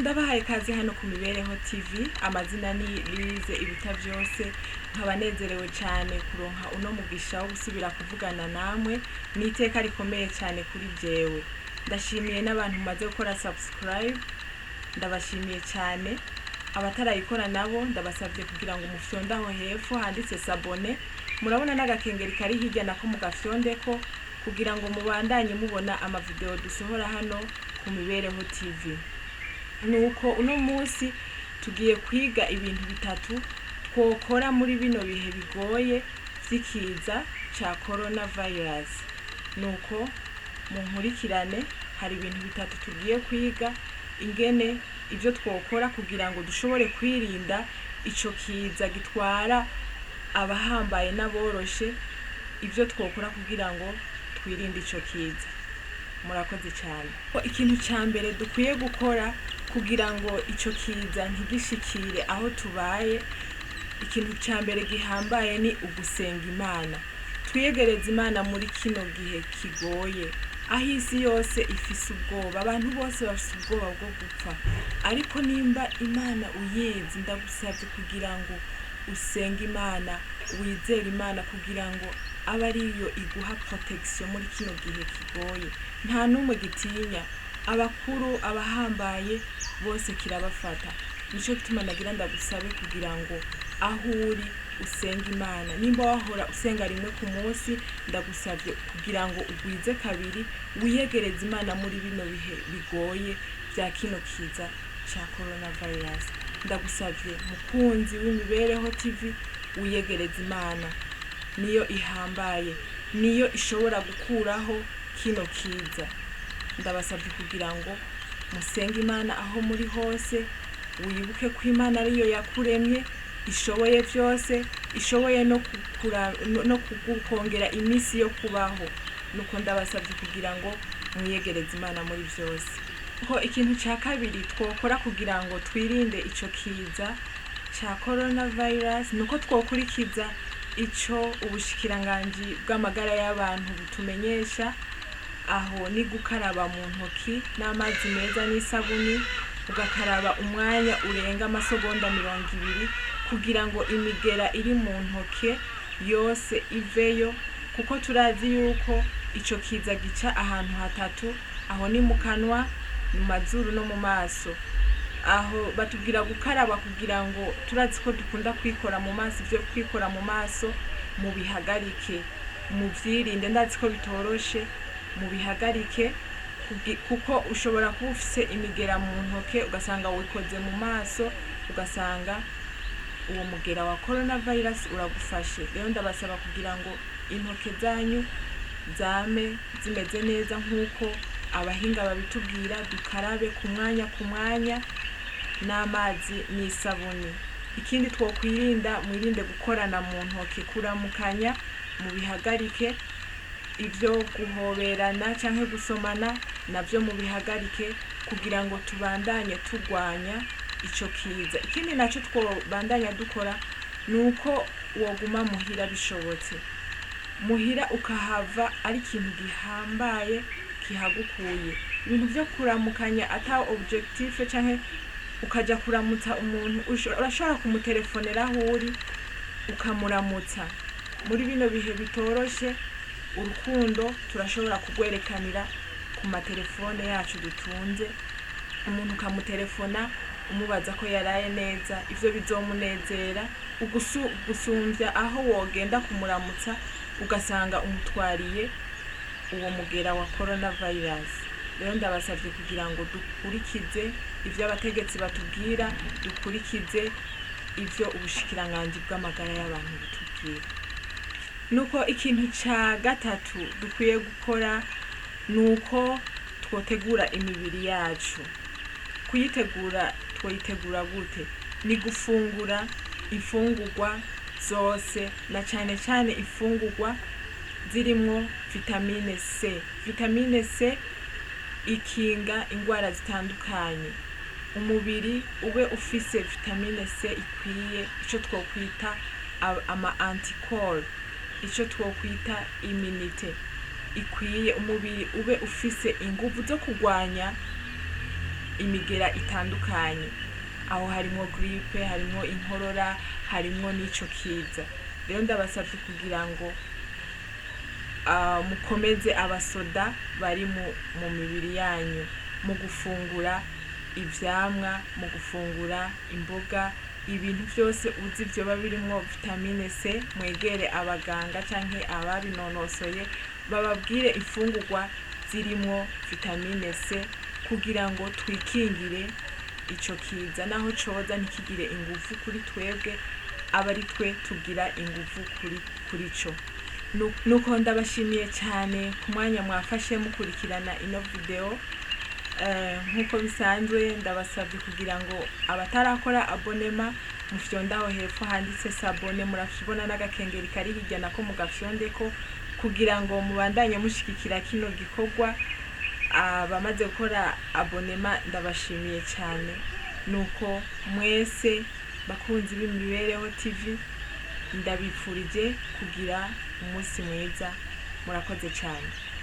Ndabahaye kazi hano ku Mibereho TV, amazina ni Lize Iruta Vyose. Nkaba nezerewe cyane kuronka uno mugisha wo gusubira kuvugana namwe, n'iteka rikomeye cyane kuri jewe. Ndashimiye n'abantu maze gukora subscribe, ndabashimiye cyane. Abatarayikora nabo ndabasavye kugira ngo mufyondaho hepfo handitse s'abonner, murabona n'agakengeri kari hirya nako mugafyondeko kugira ngo mubandanye mubona amavideo dusohora hano ku Mibereho TV. Nuko uno munsi tugiye kwiga ibintu bitatu twokora muri bino bihe bigoye vy'ikiza ca coronavirus. Nuko munkurikirane, hari ibintu bitatu tugiye kwiga ingene ivyo twokora kugira ngo dushobore kwirinda ico kiza gitwara abahambaye n'aboroshe, ivyo twokora kugira ngo twirinde ico kiza. Murakoze cyane. Ikintu ca mbere dukwiye gukora kugira ngo ico kiza ntigishikire aho tubaye, ikintu ca mbere gihambaye ni ugusenga Imana. Twiyegereza Imana muri kino gihe kigoye, aho isi yose ifise ubwoba, abantu bose bafise ubwoba bwo gupfa. Ariko nimba Imana uyizi, ndagusavye kugira ngo usenge Imana, wizere Imana kugira ngo aba ariyo iguha protection muri kino gihe kigoye. Nta numwe gitinya, abakuru abahambaye bose kirabafata. Nico gituma nagira ndagusabe kugira ngo aho uri usenga Imana. Nimba wahora usenga rimwe ku munsi, ndagusavye kugira ngo ugwize kabiri, wiyegereze Imana muri bino bihe bigoye vya kino kiza ca coronavirus. Ndagusavye mukunzi w'Imibereho TV, wiyegereze Imana, niyo ihambaye, niyo ishobora gukuraho kino kiza. Ndabasavye kugira ngo musenge Imana aho muri hose, wibuke ko Imana ariyo yakuremye, ishoboye vyose, ishoboye no kugukongera imisi yo kubaho. Nuko ndabasavye kugira ngo mwiyegereze Imana muri vyose. Ikintu ca kabiri twokora kugira ngo twirinde ico kiza ca coronavirus, nuko twokurikiza ico ubushikiranganji bw'amagara y'abantu butumenyesha. Aho ni gukaraba mu ntoki n'amazi meza n'isabuni, ugakaraba umwanya urenga amasegonda 20 kugira ngo imigera iri mu ntoke yose iveyo, kuko turazi yuko ico kiza gica ahantu hatatu. Aho ni mu kanwa, mu mazuru no mu maso. Aho batubwira gukaraba kugira ngo turazi ko dukunda kwikora mu maso, ivyo kwikora mu maso mu bihagarike, mu vyirinde. Ndazi ko bitoroshe, mu bihagarike kuko ushobora kuba ufise imigera mu ntoke ugasanga wikoze mu maso, ugasanga uwo mugera wa coronavirus uragufashe. Rero ndabasaba kugira ngo intoke zanyu zame zimeze neza nkuko abahinga babitubwira, dukarabe ku mwanya n'amazi n'isabuni. Ikindi twokwirinda, mwirinde gukorana mu ntoke, kuramukanya mu bihagarike, ivyo guhoberana canke gusomana navyo mu bihagarike kugira ngo tubandanye turwanya ico kiza. Ikindi naco twobandanya dukora nuko woguma muhira bishobotse. Muhira ukahava ari ikintu gihambaye kihagukuye. Ibintu vyo kuramukanya ata objectif canke ukaja kuramutsa umuntu, urashobora kumutelefonera aho uri ukamuramutsa. Muri bino bihe bitoroshe, urukundo turashobora kugwerekanira ku matelefone yacu dutunze. Umuntu ukamutelefona umubaza ko yaraye neza, ivyo bizomunezera gusumvya aho wogenda kumuramutsa ugasanga umutwariye uwo mugera wa coronavirus. Rero ndabasavye kugira ngo dukurikize ivyo abategetsi batubwira, dukurikize ivyo ubushikiranganji bw'amagara y'abantu butubwira. Nuko ikintu ca gatatu dukwiye gukora nuko twotegura imibiri yacu. Kuyitegura, twoyitegura gute? Ni gufungura ifungurwa zose, na cane cane ifungurwa zirimwo vitamine C. Vitamine C ikinga ingwara zitandukanye. Umubiri ube ufise vitamine C ikwiye, ico twokwita ama anticorps, ico twokwita immunite ikwiye. Umubiri ube ufise inguvu zo kurwanya imigera itandukanye, aho harimo gripe, harimo inkorora, harimo n'ico kiza. Rero ndabasabye kugira ngo mukomeze abasoda bari mu mibiri yanyu, mu gufungura ivyamwa, mu gufungura imboga, ibintu byose uzi byoba birimo vitamine C. Mwegere abaganga canke ababinonosoye bababwire imfungurwa zirimo vitamine C kugira ngo twikingire ico kiza, naho coza ntikigire ingufu kuri twebwe, aba ari twe tugira ingufu kuri co. Nuko ndabashimiye cyane ku mwanya mwafashe mukurikirana ino video. Nkuko bisanzwe ndabasabye kugira ngo abatarakora abonema mufyondaho hepfo handitse sabone, murashobona n'agakengeri kari hirya nako mugafyondeko kugira ngo mubandanye mushigikira kino gikorwa. Abamaze gukora abonema ndabashimiye cyane. Nuko mwese bakunzi b'Imibereho TV ndabipfurije kugira umunsi mwiza. Murakoze cyane.